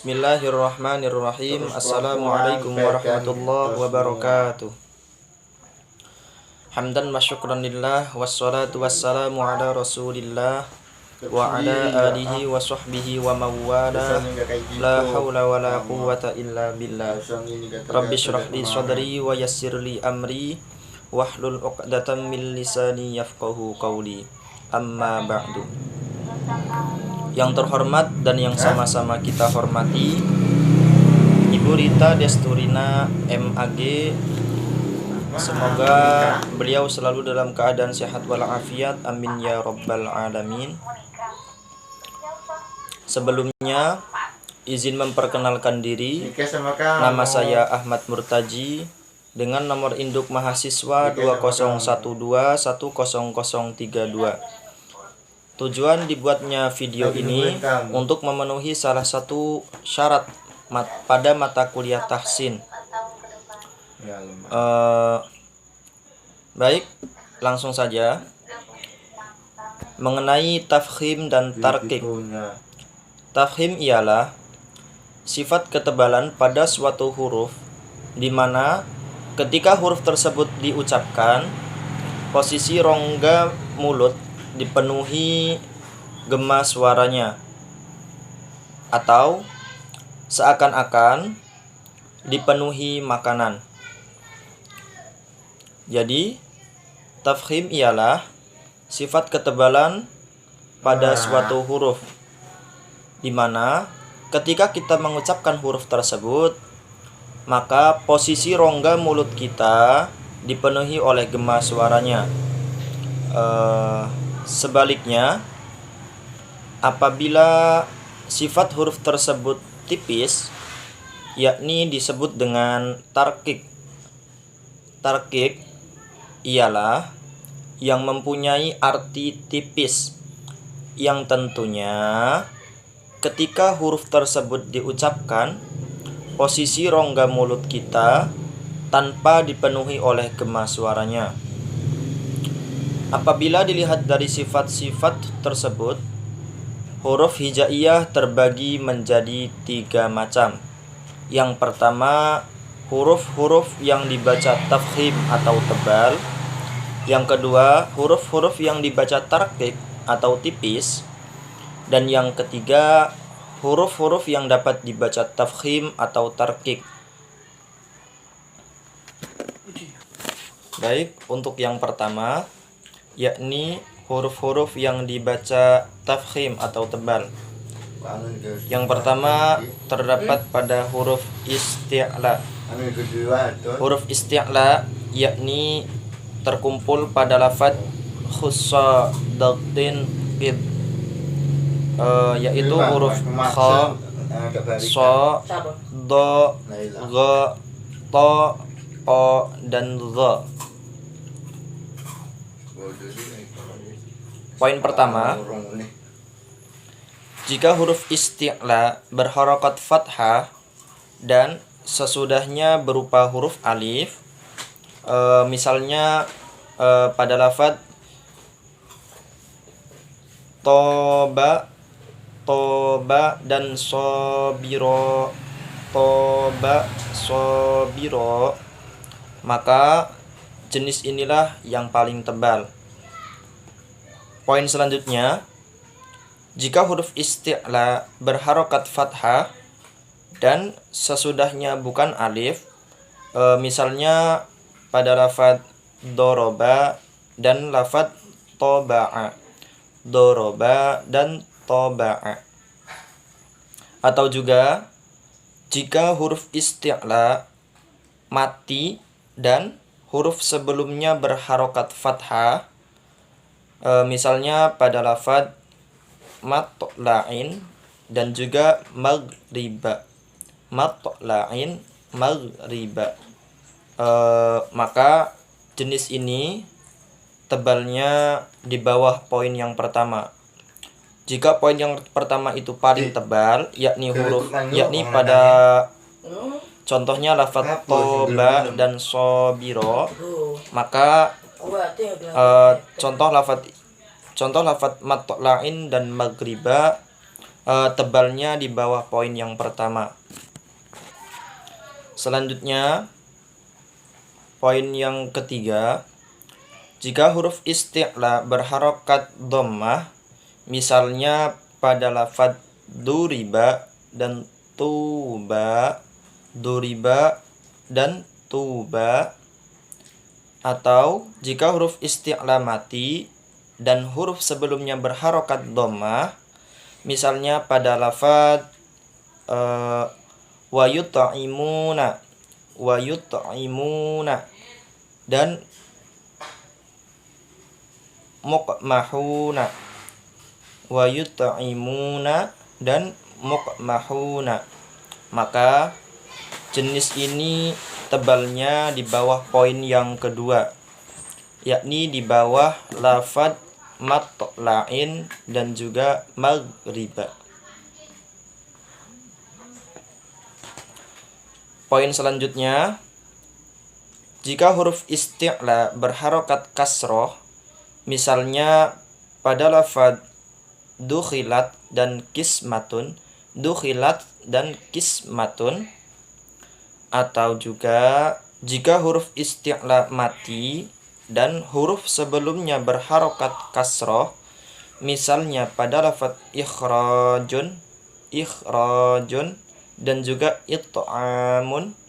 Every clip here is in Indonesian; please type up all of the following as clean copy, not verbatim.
Bismillahirrahmanirrahim. Assalamualaikum warahmatullahi wabarakatuh. Hamdan wa syukran lillah, wassalatu wassalamu ala rasulillah wa ala alihi wa sahbihi wa mawala. La hawla wa la quwwata illa billah. Rabbi shrah li sadri wa yassir li amri wahlul 'uqdatam min lisani yafqahu qawli. Amma ba'du. Yang terhormat dan yang sama-sama kita hormati Ibu Rita Desturina MAG, semoga beliau selalu dalam keadaan sehat walafiat, amin ya rabbal alamin. Sebelumnya izin memperkenalkan diri. Nama saya Ahmad Murtaji dengan nomor induk mahasiswa 2012100032. Tujuan dibuatnya video ini untuk memenuhi salah satu syarat pada mata kuliah tahsin. Baik, langsung saja. Mengenai tafkhim dan tarqiq. Tafkhim ialah sifat ketebalan pada suatu huruf, di mana ketika huruf tersebut diucapkan, posisi rongga mulut dipenuhi gema suaranya, atau seakan-akan dipenuhi makanan. Jadi, tafkhim ialah sifat ketebalan pada suatu huruf, di mana ketika kita mengucapkan huruf tersebut, maka posisi rongga mulut kita dipenuhi oleh gema suaranya. Sebaliknya, apabila sifat huruf tersebut tipis, yakni disebut dengan tarqiq. Tarqiq ialah yang mempunyai arti tipis, yang tentunya ketika huruf tersebut diucapkan, posisi rongga mulut kita tanpa dipenuhi oleh gema suaranya. Apabila dilihat dari sifat-sifat tersebut, huruf hijaiyah terbagi menjadi 3 macam. Yang pertama, huruf-huruf yang dibaca tafkhim atau tebal. Yang kedua, huruf-huruf yang dibaca tarqiq atau tipis. Dan yang ketiga, huruf-huruf yang dapat dibaca tafkhim atau tarqiq. Baik, untuk yang pertama, yakni huruf-huruf yang dibaca tafkhim atau tebal. Yang pertama terdapat pada huruf isti'la. Huruf isti'la yakni terkumpul pada lafaz khussa dagtin id, yaitu huruf kha, sha, do, gha, ta, qa, dan dha. Poin pertama, jika huruf isti'la berharokat fathah dan sesudahnya berupa huruf alif, misalnya pada lafaz toba, toba, dan sobiro, toba, sobiro, maka jenis inilah yang paling tebal. Poin selanjutnya, jika huruf isti'la berharokat fathah dan sesudahnya bukan alif, misalnya pada lafaz doroba dan lafaz toba'a, doroba dan toba'a. Atau juga jika huruf isti'la mati dan huruf sebelumnya berharokat fathah, misalnya pada lafaz matla'in dan juga maghriba, matla'in, maghriba, maka jenis ini tebalnya di bawah poin yang pertama. Jika poin yang pertama itu paling tebal, yakni pada contohnya lafaz toba dan sobiro, maka contoh lafaz matla'in dan maghriba tebalnya di bawah poin yang pertama. Selanjutnya poin yang ketiga, jika huruf isti'la berharokat dhammah, misalnya pada lafadz duriba dan tuba, duriba dan tuba, atau jika huruf isti'la mati dan huruf sebelumnya berharokat dhammah, misalnya pada lafadz wa yut'imuna dan muqmahuna, wa yut'imuna dan muqmahuna, maka jenis ini tebalnya di bawah poin yang kedua, yakni di bawah lafadz matla'in dan juga maghriba. Poin selanjutnya, jika huruf isti'la berharokat kasroh, misalnya pada lafadz dukhilat dan kismatun, dukhilat dan kismatun, atau juga jika huruf isti'la mati dan huruf sebelumnya berharokat kasroh, misalnya pada lafadz ikhrajun, ikhrajun dan juga it'amun,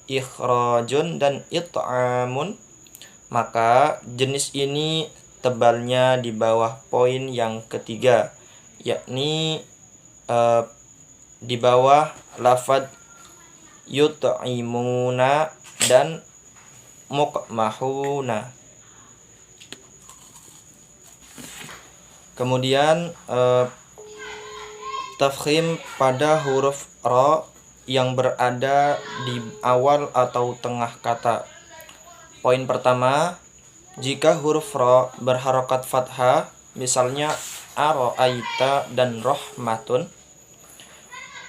ikhrajun dan it'amun, maka jenis ini tebalnya di bawah poin yang ketiga, yakni di bawah lafadz yut'imuna dan muqmahuna. Kemudian tafkhim pada huruf ra yang berada di awal atau tengah kata. Poin pertama, jika huruf ra berharokat fathah, misalnya ara'aita dan rahmatun.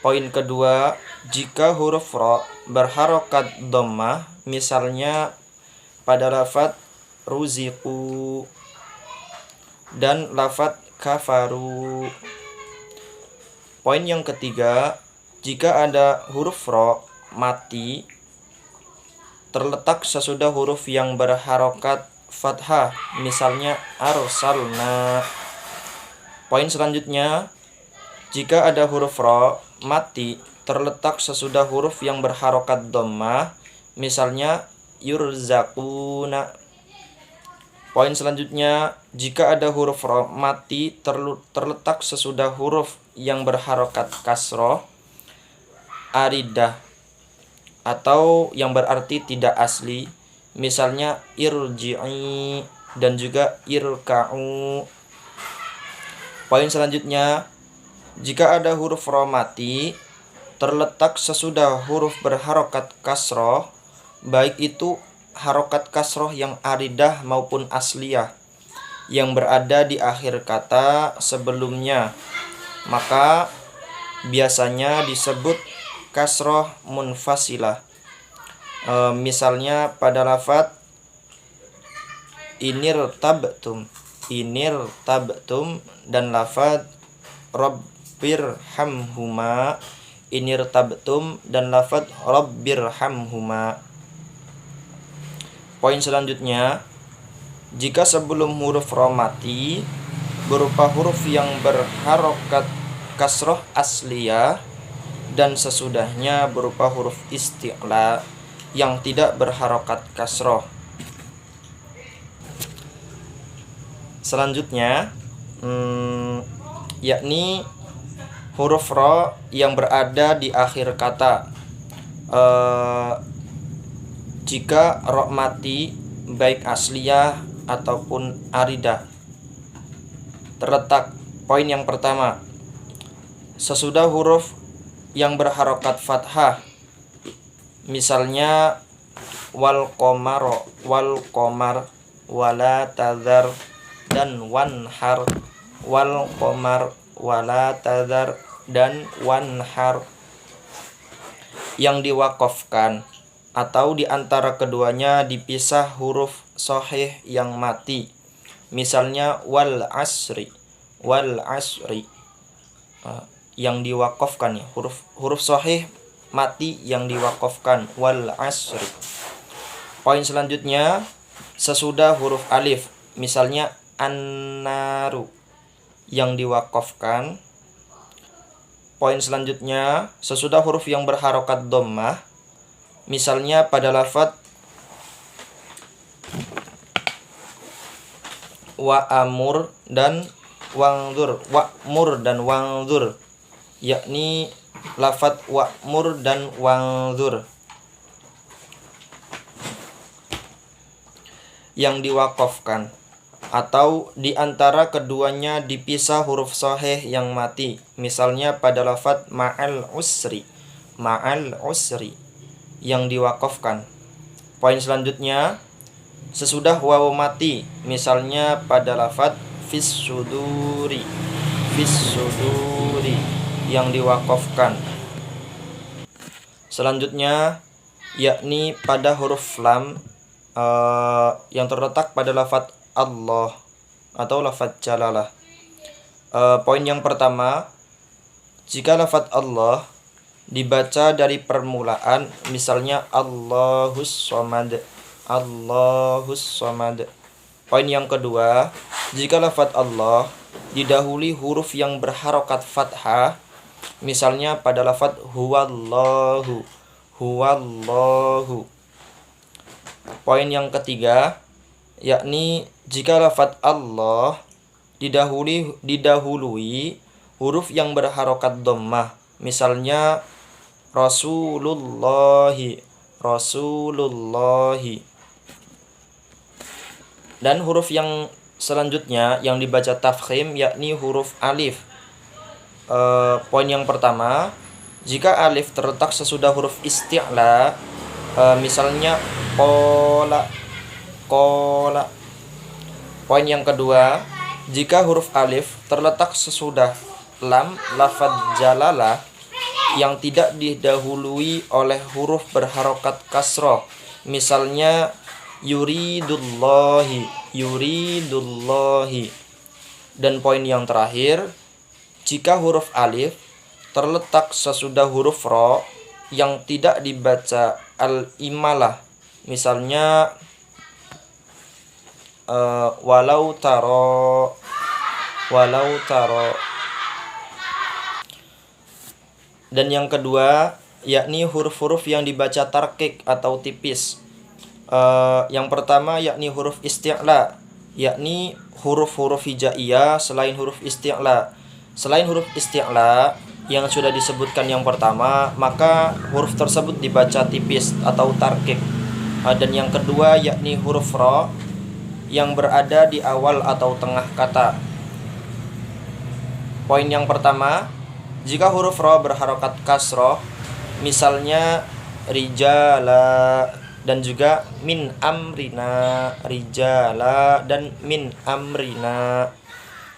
Poin kedua, jika huruf ra berharokat dhammah, misalnya pada lafadz ruziqu dan lafadz kafaru. Poin yang ketiga, jika ada huruf ra mati terletak sesudah huruf yang berharokat fathah, misalnya arsalna. Poin selanjutnya, jika ada huruf ra mati terletak sesudah huruf yang berharokat dhammah, misalnya yurzaquna. Poin selanjutnya, jika ada huruf ra mati terletak sesudah huruf yang berharokat kasroh, aridah, atau yang berarti tidak asli, misalnya irji'i dan juga irka'u. Poin selanjutnya, jika ada huruf ra mati terletak sesudah huruf berharokat kasroh, baik itu harokat kasroh yang aridah maupun asliyah yang berada di akhir kata sebelumnya, maka biasanya disebut kasroh munfasilah. Misalnya pada lafadz inirtabtum dan lafadz rabbirhamhuma, inirtabtum dan lafadz rabbirhamhuma. Poin selanjutnya, jika sebelum huruf ra mati berupa huruf yang berharokat kasroh asliyah dan sesudahnya berupa huruf isti'la yang tidak berharokat kasroh. Selanjutnya yakni huruf ra yang berada di akhir kata. Jika ra mati baik asliyah ataupun aridah terletak, poin yang pertama, sesudah huruf yang berharokat fathah, misalnya wal qamar, wala tadhar dan wanhar, wal qamar wala tadhar dan wanhar, yang diwaqafkan atau di antara keduanya dipisah huruf shahih yang mati, misalnya wal asri, yang diwakafkan ya, huruf sahih mati yang diwakafkan. Wal asri. Poin selanjutnya sesudah huruf alif, misalnya an-naru yang diwakafkan. Poin selanjutnya sesudah huruf yang berharokat dhammah, misalnya pada lafadz wa'amur dan wangdur, wa'mur dan wangdur, yakni lafadz wa'mur dan wangdur yang diwakafkan, atau di antara keduanya dipisah huruf sahih yang mati, misalnya pada lafadz ma'al usri yang diwakafkan. Poin selanjutnya sesudah wawu mati, misalnya pada lafadz fis suduri yang diwakafkan. Selanjutnya yakni pada huruf lam yang terletak pada lafadz Allah atau lafadz jalalah. Poin yang pertama, jika lafadz Allah dibaca dari permulaan, misalnya Allahus Somad. Poin yang kedua, jika lafadz Allah didahului huruf yang berharokat fathah, misalnya pada lafadz huwallahu. Poin yang ketiga, yakni jika lafadz Allah didahului huruf yang berharokat dhammah, misalnya Rasulullahi. Dan huruf yang selanjutnya yang dibaca tafkhim yakni huruf alif. Poin yang pertama, jika alif terletak sesudah huruf isti'la, misalnya qola. Poin yang kedua, jika huruf alif terletak sesudah lam lafadz jalalah yang tidak didahului oleh huruf berharokat kasroh, misalnya yuridullahi. Dan poin yang terakhir, jika huruf alif terletak sesudah huruf ro yang tidak dibaca al-imalah, misalnya walau taro. Dan yang kedua yakni huruf-huruf yang dibaca tarkik atau tipis. Yang pertama yakni huruf isti'la, yakni huruf-huruf hijaiyah selain huruf isti'la. Selain huruf isti'la yang sudah disebutkan yang pertama, maka huruf tersebut dibaca tipis atau tarkik. Dan yang kedua yakni huruf ro yang berada di awal atau tengah kata. Poin yang pertama, jika huruf ro berharokat kasroh, misalnya rijala dan juga min amrina.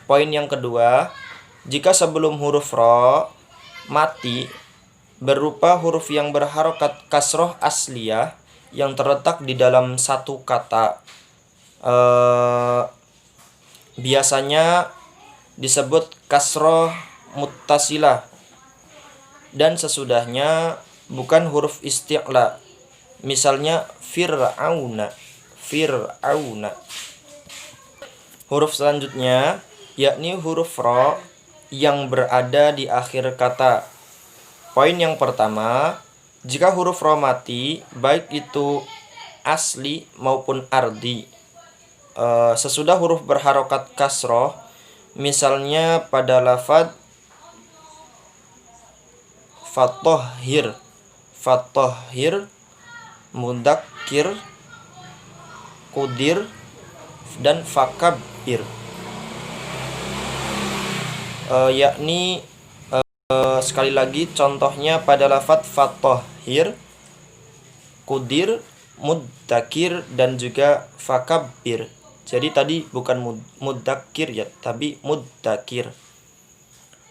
Poin yang kedua, jika sebelum huruf ro mati berupa huruf yang berharokat kasroh asliyah yang terletak di dalam satu kata, biasanya disebut kasroh muttasilah, dan sesudahnya bukan huruf isti'la, misalnya fir'auna. Huruf selanjutnya yakni huruf ro yang berada di akhir kata. Poin yang pertama, jika huruf ro mati, baik itu asli maupun ardi, sesudah huruf berharokat kasroh, misalnya pada lafadz fatohhir, mudakkir, kudir, dan fakabbir. Yakni sekali lagi contohnya pada lafadz fatohhir, kudir, mudakkir, dan juga fakabbir. Jadi tadi bukan mudakkir ya, tapi mudakkir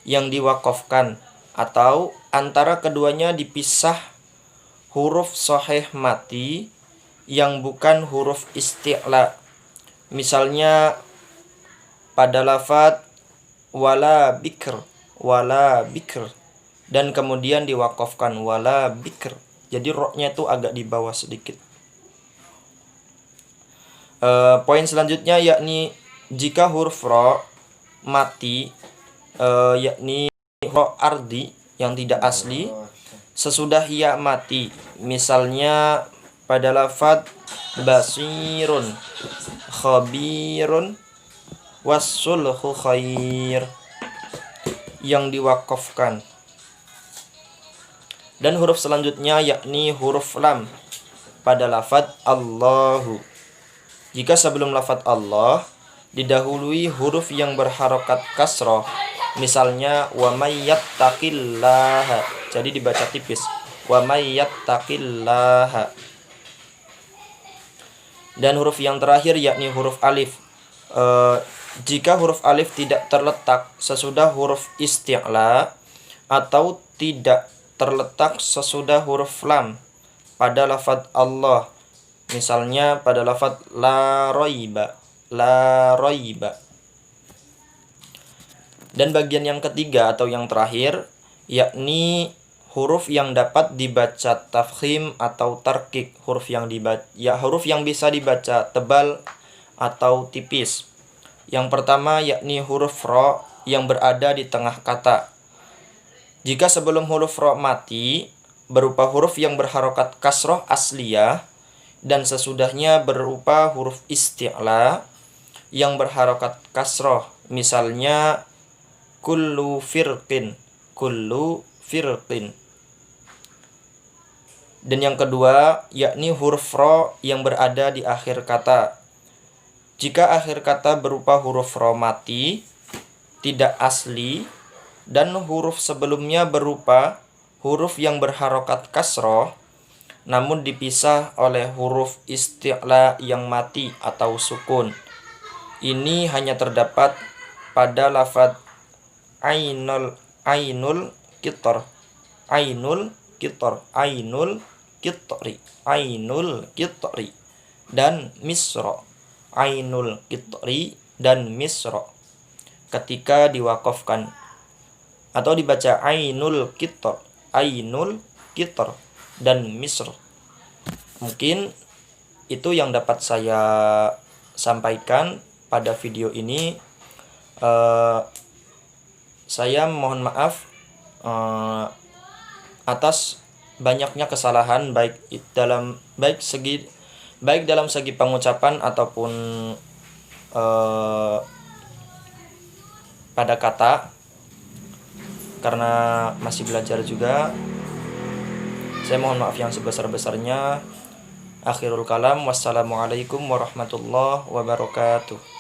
yang diwakafkan, atau antara keduanya dipisah huruf sahih mati yang bukan huruf isti'la, misalnya pada lafadz wala wala bikr, dan kemudian diwakafkan wala bikr. Jadi ro-nya itu agak di bawah sedikit. Poin selanjutnya yakni jika huruf ro mati, yakni ro ardi yang tidak asli, sesudah ya mati, misalnya pada lafadz basirun, khabirun, wassulhu khair, yang diwakafkan. Dan huruf selanjutnya yakni huruf lam pada lafadz Allahu. Jika sebelum lafadz Allah didahului huruf yang berharokat kasroh, misalnya wa may yattaqillaha, jadi dibaca tipis, wa may yattaqillaha. Dan huruf yang terakhir yakni huruf alif. Jika huruf alif tidak terletak sesudah huruf isti'la atau tidak terletak sesudah huruf lam pada lafadz Allah, misalnya pada lafadz la raiba, la raiba. Dan bagian yang ketiga atau yang terakhir yakni huruf yang dapat dibaca tafkhim atau tarkik, huruf yang bisa dibaca tebal atau tipis. Yang pertama yakni huruf ro yang berada di tengah kata. Jika sebelum huruf ro mati berupa huruf yang berharokat kasroh asliyah dan sesudahnya berupa huruf isti'la yang berharokat kasroh, misalnya kullu firqin, kullu firqin. Dan yang kedua yakni huruf ro yang berada di akhir kata. Jika akhir kata berupa huruf ro mati, tidak asli, dan huruf sebelumnya berupa huruf yang berharokat kasroh namun dipisah oleh huruf isti'la yang mati atau sukun. Ini hanya terdapat pada lafadz ainul kitor, ainul kitor, ainul kitri, ainul kitri, dan misro, ainul kitri dan misro ketika diwakafkan, atau dibaca ainul kitor, ainul kitor dan misr. Mungkin itu yang dapat saya sampaikan pada video ini. Saya mohon maaf atas banyaknya kesalahan baik dalam segi pengucapan ataupun pada kata, karena masih belajar juga. Saya mohon maaf yang sebesar-besarnya. Akhirul kalam, wassalamualaikum warahmatullahi wabarakatuh.